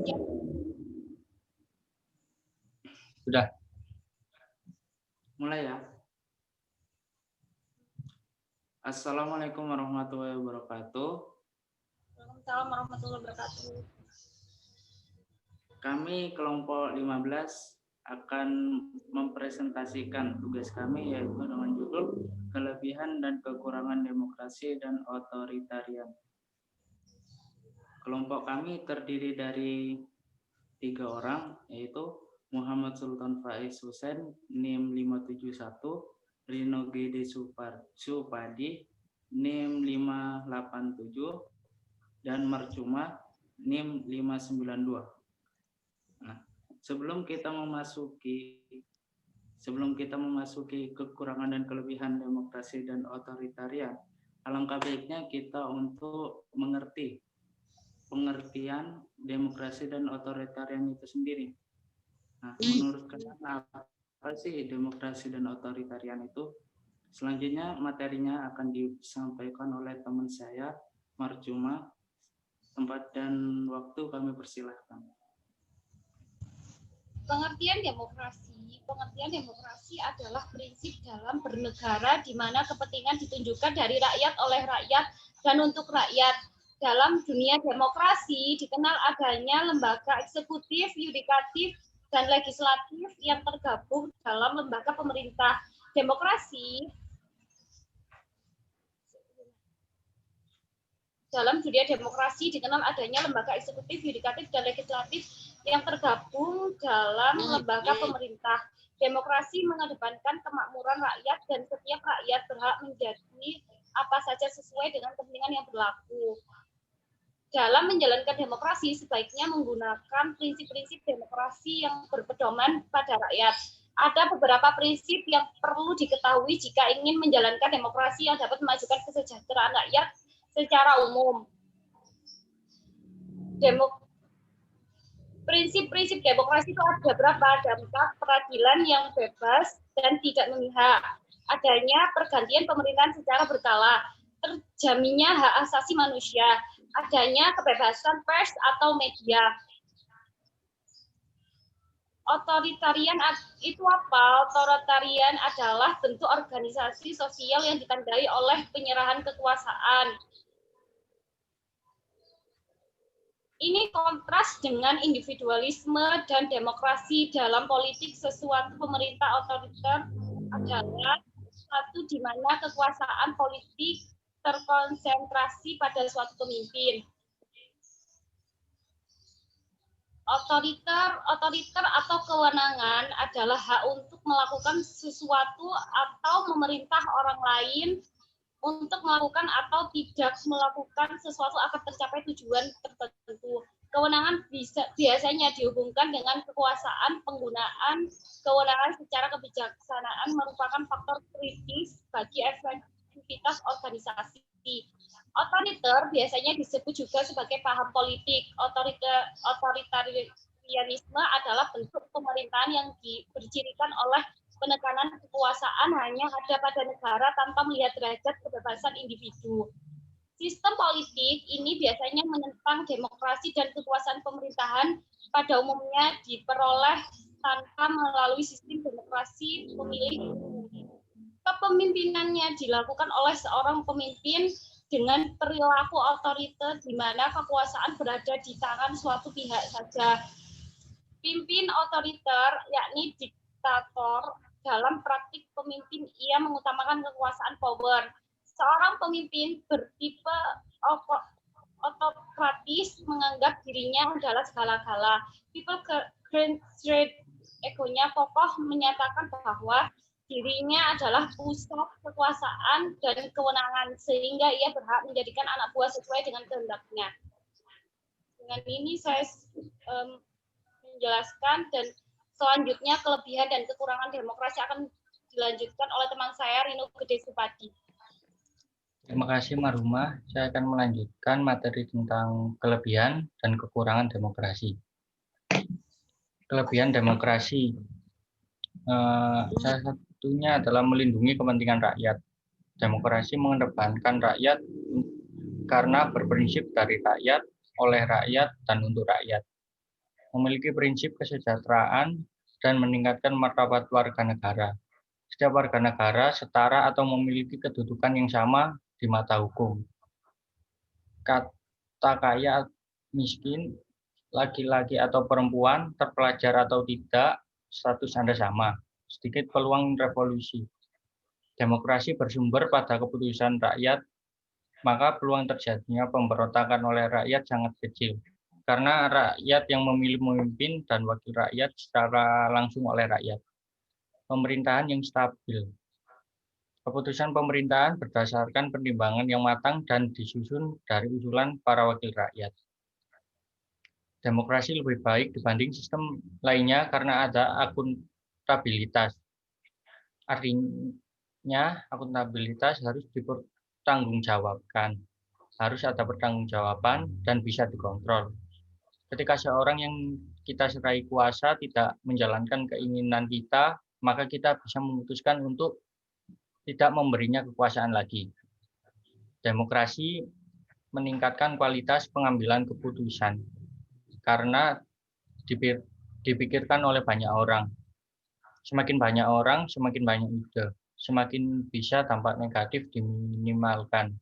Ya. Sudah. Mulai ya. Assalamualaikum warahmatullahi wabarakatuh. Waalaikumsalam warahmatullahi wabarakatuh. Kami kelompok 15 akan mempresentasikan tugas kami, yaitu dengan judul Kelebihan dan Kekurangan Demokrasi dan Otoritarian. Kelompok kami terdiri dari 3 orang, yaitu Muhammad Sultan Faiz Husain, NIM 571, Rino Gede Supadi, NIM 587, dan Marcuma, NIM 592. Nah, sebelum kita memasuki kekurangan dan kelebihan demokrasi dan otoritarian, alangkah baiknya kita untuk mengerti pengertian demokrasi dan otoritarian itu sendiri. Nah, menurut kalian apa sih demokrasi dan otoritarian itu? Selanjutnya materinya akan disampaikan oleh teman saya, Marcuma. Tempat dan waktu kami persilahkan. Pengertian demokrasi adalah prinsip dalam bernegara di mana kepentingan ditunjukkan dari rakyat oleh rakyat dan untuk rakyat. Dalam dunia demokrasi dikenal adanya lembaga eksekutif, yudikatif, dan legislatif yang tergabung dalam lembaga pemerintah. Dalam dunia demokrasi dikenal adanya lembaga eksekutif, yudikatif, dan legislatif yang tergabung dalam lembaga pemerintah. Demokrasi mengedepankan kemakmuran rakyat dan setiap rakyat berhak menjadi apa saja sesuai dengan kepentingan yang berlaku. Dalam menjalankan demokrasi sebaiknya menggunakan prinsip-prinsip demokrasi yang berpedoman pada rakyat. Ada beberapa prinsip yang perlu diketahui jika ingin menjalankan demokrasi yang dapat memajukan kesejahteraan rakyat secara umum. Prinsip-prinsip demokrasi itu ada berapa? Ada 4, peradilan yang bebas dan tidak memihak. Adanya pergantian pemerintahan secara berkala, terjaminnya hak asasi manusia, adanya kebebasan pers atau media. Otoritarian itu apa? Otoritarian adalah bentuk organisasi sosial yang ditandai oleh penyerahan kekuasaan. Ini kontras dengan individualisme dan demokrasi dalam politik. Sesuatu pemerintah otoriter adalah satu di mana kekuasaan politik terkonsentrasi pada suatu pemimpin. Otoriter atau kewenangan adalah hak untuk melakukan sesuatu atau memerintah orang lain untuk melakukan atau tidak melakukan sesuatu agar tercapai tujuan tertentu. Kewenangan biasanya dihubungkan dengan kekuasaan. Penggunaan kewenangan secara kebijaksanaan merupakan faktor kritis bagi efektivitas organisasi. Otoriter biasanya disebut juga sebagai paham politik. Otoritarianisme adalah bentuk pemerintahan yang bercirikan oleh penekanan kekuasaan hanya ada pada negara tanpa melihat derajat kebebasan individu. Sistem politik ini biasanya menentang demokrasi dan kekuasaan pemerintahan pada umumnya diperoleh tanpa melalui sistem demokrasi pemilih. Kepemimpinannya dilakukan oleh seorang pemimpin dengan perilaku otoriter di mana kekuasaan berada di tangan suatu pihak saja. Pimpin otoriter yakni diktator. Dalam praktik pemimpin ia mengutamakan kekuasaan power. Seorang pemimpin bertipe otokratis menganggap dirinya adalah segala-gala. People great egonya kokoh menyatakan bahwa dirinya adalah pusat kekuasaan dan kewenangan sehingga ia berhak menjadikan anak buah sesuai dengan kehendaknya. Dengan ini saya menjelaskan dan selanjutnya kelebihan dan kekurangan demokrasi akan dilanjutkan oleh teman saya Rino Gede Supadi. Terima kasih Maruma. Saya akan melanjutkan materi tentang kelebihan dan kekurangan demokrasi. Kelebihan demokrasi salah satunya adalah melindungi kepentingan rakyat. Demokrasi mengedepankan rakyat karena berprinsip dari rakyat, oleh rakyat, dan untuk rakyat. memiliki prinsip kesejahteraan, dan meningkatkan martabat warga negara. Setiap warga negara setara atau memiliki kedudukan yang sama di mata hukum. Kata kaya, miskin, laki-laki atau perempuan, terpelajar atau tidak, status Anda sama. Sedikit peluang revolusi. Demokrasi bersumber pada keputusan rakyat, maka peluang terjadinya pemberontakan oleh rakyat sangat kecil. Karena rakyat yang memilih pemimpin dan wakil rakyat secara langsung oleh rakyat. Pemerintahan yang stabil. Keputusan pemerintahan berdasarkan pertimbangan yang matang dan disusun dari usulan para wakil rakyat. Demokrasi lebih baik dibanding sistem lainnya karena ada akuntabilitas. Artinya, akuntabilitas harus dipertanggungjawabkan. Harus ada pertanggungjawaban dan bisa dikontrol. Ketika seorang yang kita serai kuasa tidak menjalankan keinginan kita, maka kita bisa memutuskan untuk tidak memberinya kekuasaan lagi. Demokrasi meningkatkan kualitas pengambilan keputusan karena dipikirkan oleh banyak orang. Semakin banyak orang, semakin banyak ide. Semakin bisa dampak negatif diminimalkan.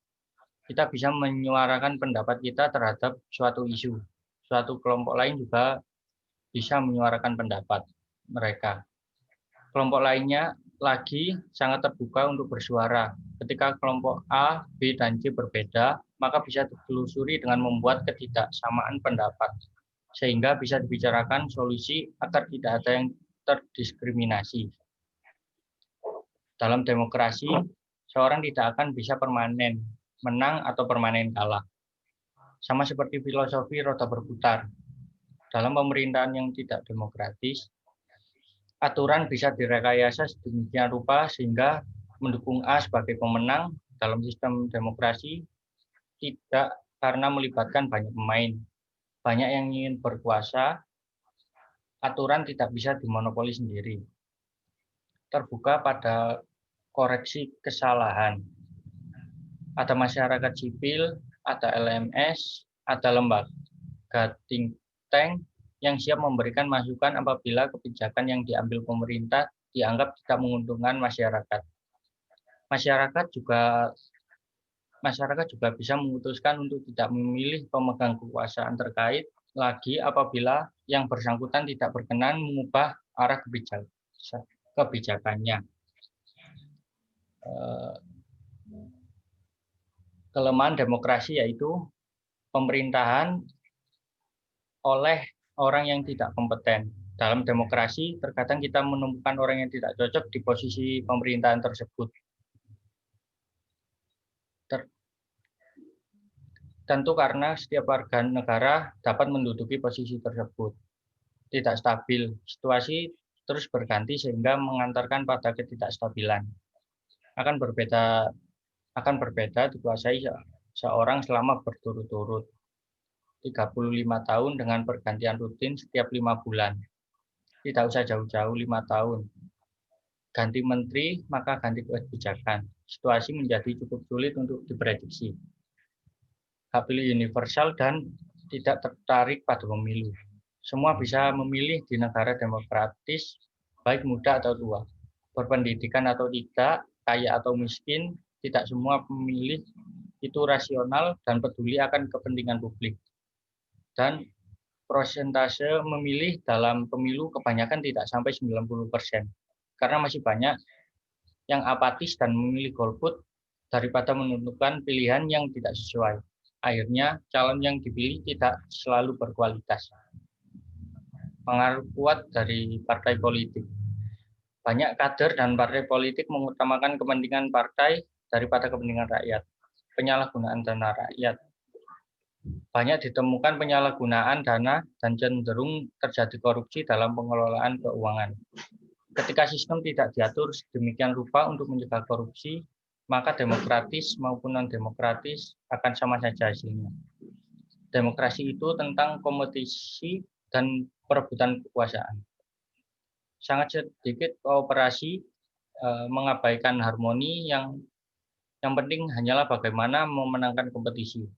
Kita bisa menyuarakan pendapat kita terhadap suatu isu. Suatu kelompok lain juga bisa menyuarakan pendapat mereka. Kelompok lainnya lagi sangat terbuka untuk bersuara. Ketika kelompok A, B, dan C berbeda, maka bisa ditelusuri dengan membuat ketidaksamaan pendapat, sehingga bisa dibicarakan solusi agar tidak ada yang terdiskriminasi. Dalam demokrasi, seorang tidak akan bisa permanen menang atau permanen kalah. Sama seperti filosofi roda berputar. Dalam pemerintahan yang tidak demokratis, aturan bisa direkayasa sedemikian rupa sehingga mendukung A sebagai pemenang. Dalam sistem demokrasi tidak, karena melibatkan banyak pemain. Banyak yang ingin berkuasa, aturan tidak bisa dimonopoli sendiri. Terbuka pada koreksi kesalahan. Ada masyarakat sipil, ada LMS, ada lembaga think tank yang siap memberikan masukan apabila kebijakan yang diambil pemerintah dianggap tidak menguntungkan masyarakat. Masyarakat juga bisa memutuskan untuk tidak memilih pemegang kekuasaan terkait lagi apabila yang bersangkutan tidak berkenan mengubah arah kebijakannya. Kelemahan demokrasi yaitu pemerintahan oleh orang yang tidak kompeten. Dalam demokrasi, terkadang kita menemukan orang yang tidak cocok di posisi pemerintahan tersebut. Tentu karena setiap warga negara dapat menduduki posisi tersebut. Tidak stabil, situasi terus berganti sehingga mengantarkan pada ketidakstabilan. Akan berbeda dikuasai seorang selama berturut-turut 35 tahun dengan pergantian rutin setiap 5 bulan. Tidak usah jauh-jauh 5 tahun. Ganti menteri, maka ganti kebijakan. Situasi menjadi cukup sulit untuk diprediksi. Hak pilih universal dan tidak tertarik pada pemilu. Semua bisa memilih di negara demokratis, baik muda atau tua. Berpendidikan atau tidak, kaya atau miskin, tidak semua pemilih itu rasional dan peduli akan kepentingan publik. Dan persentase memilih dalam pemilu kebanyakan tidak sampai 90%. Karena masih banyak yang apatis dan memilih golput daripada menentukan pilihan yang tidak sesuai. Akhirnya calon yang dipilih tidak selalu berkualitas. Pengaruh kuat dari partai politik. Banyak kader dan partai politik mengutamakan kepentingan partai daripada kepentingan rakyat. Penyalahgunaan dana rakyat. Banyak ditemukan penyalahgunaan dana dan cenderung terjadi korupsi dalam pengelolaan keuangan. Ketika sistem tidak diatur sedemikian rupa untuk mencegah korupsi, maka demokratis maupun non-demokratis akan sama saja hasilnya. Demokrasi itu tentang kompetisi dan perebutan kekuasaan. Sangat sedikit kooperasi, mengabaikan harmoni, yang penting hanyalah bagaimana memenangkan kompetisi.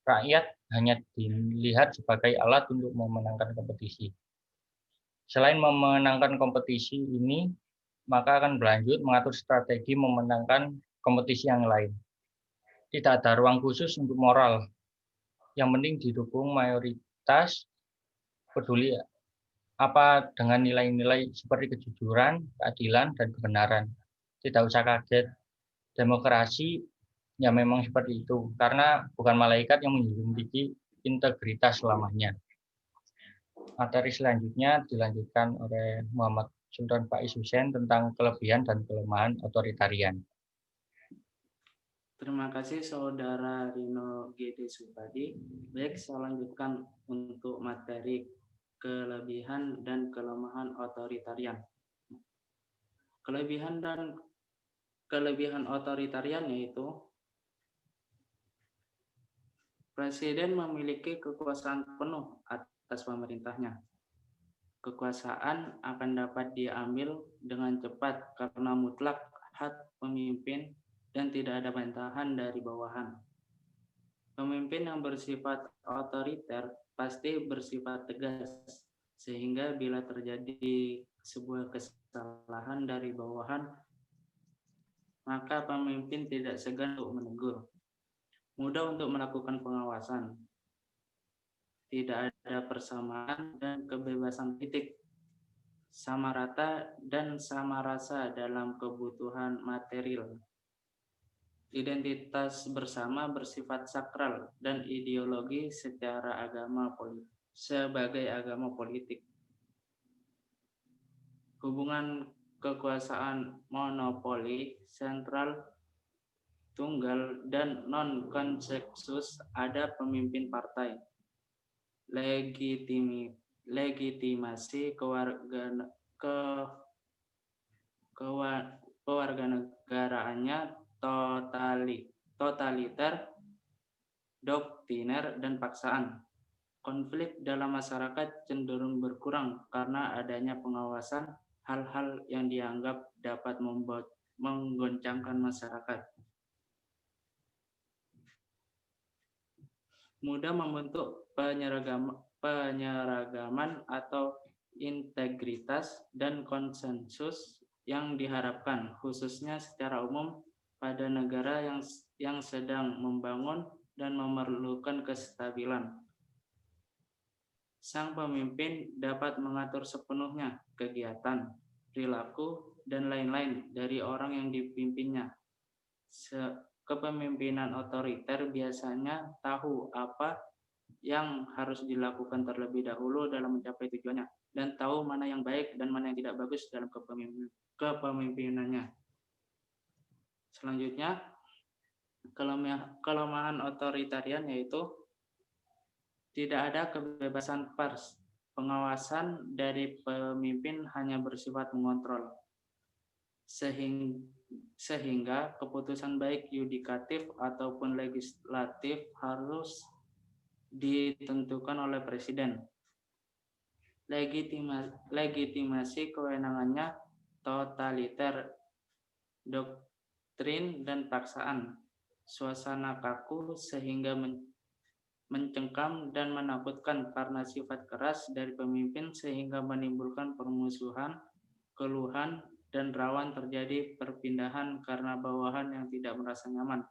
Rakyat hanya dilihat sebagai alat untuk memenangkan kompetisi. Selain memenangkan kompetisi ini, maka akan berlanjut mengatur strategi memenangkan kompetisi yang lain. Tidak ada ruang khusus untuk moral. Yang penting didukung mayoritas, peduli apa dengan nilai-nilai seperti kejujuran, keadilan, dan kebenaran. Tidak usah kaget, demokrasi ya memang seperti itu, karena bukan malaikat yang menjunjung tinggi integritas selamanya. Materi selanjutnya dilanjutkan oleh Muhammad Sultan Faiz Hussein tentang kelebihan dan kelemahan otoritarian. Terima kasih Saudara Rino GD Supadi. Baik, saya lanjutkan untuk materi kelebihan dan kelemahan otoritarian. Kelebihan otoritarian yaitu Presiden memiliki kekuasaan penuh atas pemerintahnya. Kekuasaan akan dapat diambil dengan cepat karena mutlak hak pemimpin dan tidak ada bantahan dari bawahan. Pemimpin yang bersifat otoriter pasti bersifat tegas, sehingga bila terjadi sebuah kesalahan dari bawahan, maka pemimpin tidak segan untuk menegur. Mudah untuk melakukan pengawasan. Tidak ada persamaan dan kebebasan politik. Sama rata dan sama rasa dalam kebutuhan material. Identitas bersama bersifat sakral dan ideologi secara sebagai agama politik. Hubungan kekuasaan monopoli, sentral, tunggal, dan non-konsensus ada pemimpin partai. Legitimasi kewarganegaraannya totaliter, doktriner, dan paksaan. Konflik dalam masyarakat cenderung berkurang karena adanya pengawasan hal-hal yang dianggap dapat menggoncangkan masyarakat. Mudah membentuk penyeragaman atau integritas dan konsensus yang diharapkan, khususnya secara umum pada negara yang sedang membangun dan memerlukan kestabilan. Sang pemimpin dapat mengatur sepenuhnya kegiatan, perilaku, dan lain-lain dari orang yang dipimpinnya. Kepemimpinan otoriter biasanya tahu apa yang harus dilakukan terlebih dahulu dalam mencapai tujuannya, dan tahu mana yang baik dan mana yang tidak bagus dalam kepemimpinannya. Selanjutnya, kelemahan otoritarian yaitu tidak ada kebebasan pers. Pengawasan dari pemimpin hanya bersifat mengontrol. Sehingga keputusan baik yudikatif ataupun legislatif harus ditentukan oleh presiden. Legitimasi kewenangannya totaliter, doktrin, dan paksaan. Suasana kaku sehingga mencengkam dan menakutkan karena sifat keras dari pemimpin sehingga menimbulkan permusuhan, keluhan, dan rawan terjadi perpindahan karena bawahan yang tidak merasa nyaman.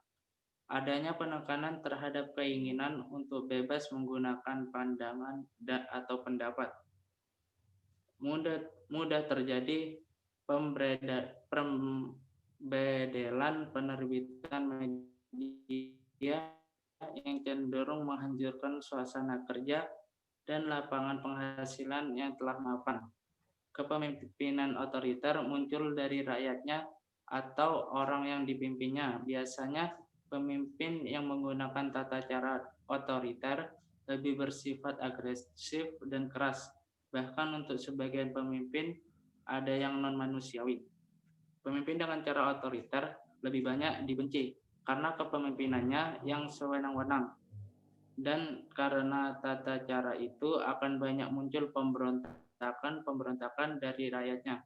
Adanya penekanan terhadap keinginan untuk bebas menggunakan pandangan atau pendapat. Mudah terjadi pembedelan penerbitan media yang cenderung menghancurkan suasana kerja dan lapangan penghasilan yang telah mapan. Kepemimpinan otoriter muncul dari rakyatnya atau orang yang dipimpinnya. Biasanya pemimpin yang menggunakan tata cara otoriter lebih bersifat agresif dan keras. Bahkan untuk sebagian pemimpin ada yang non-manusiawi. Pemimpin dengan cara otoriter lebih banyak dibenci karena kepemimpinannya yang sewenang-wenang. Dan karena tata cara itu akan banyak muncul pemberontakan dari rakyatnya.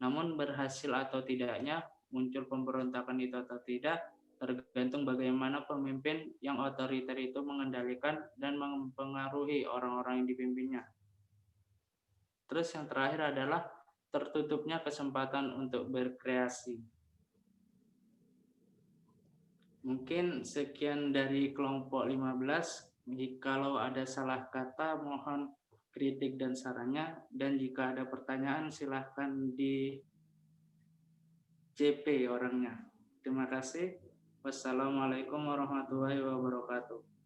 Namun berhasil atau tidaknya muncul pemberontakan itu atau tidak tergantung bagaimana pemimpin yang otoriter itu mengendalikan dan mempengaruhi orang-orang yang dipimpinnya. Terus yang terakhir adalah tertutupnya kesempatan untuk berkreasi. Mungkin sekian dari kelompok 15. Jikalau ada salah kata, mohon kritik dan sarannya. Dan jika ada pertanyaan, silahkan di CP orangnya. Terima kasih. Wassalamualaikum warahmatullahi wabarakatuh.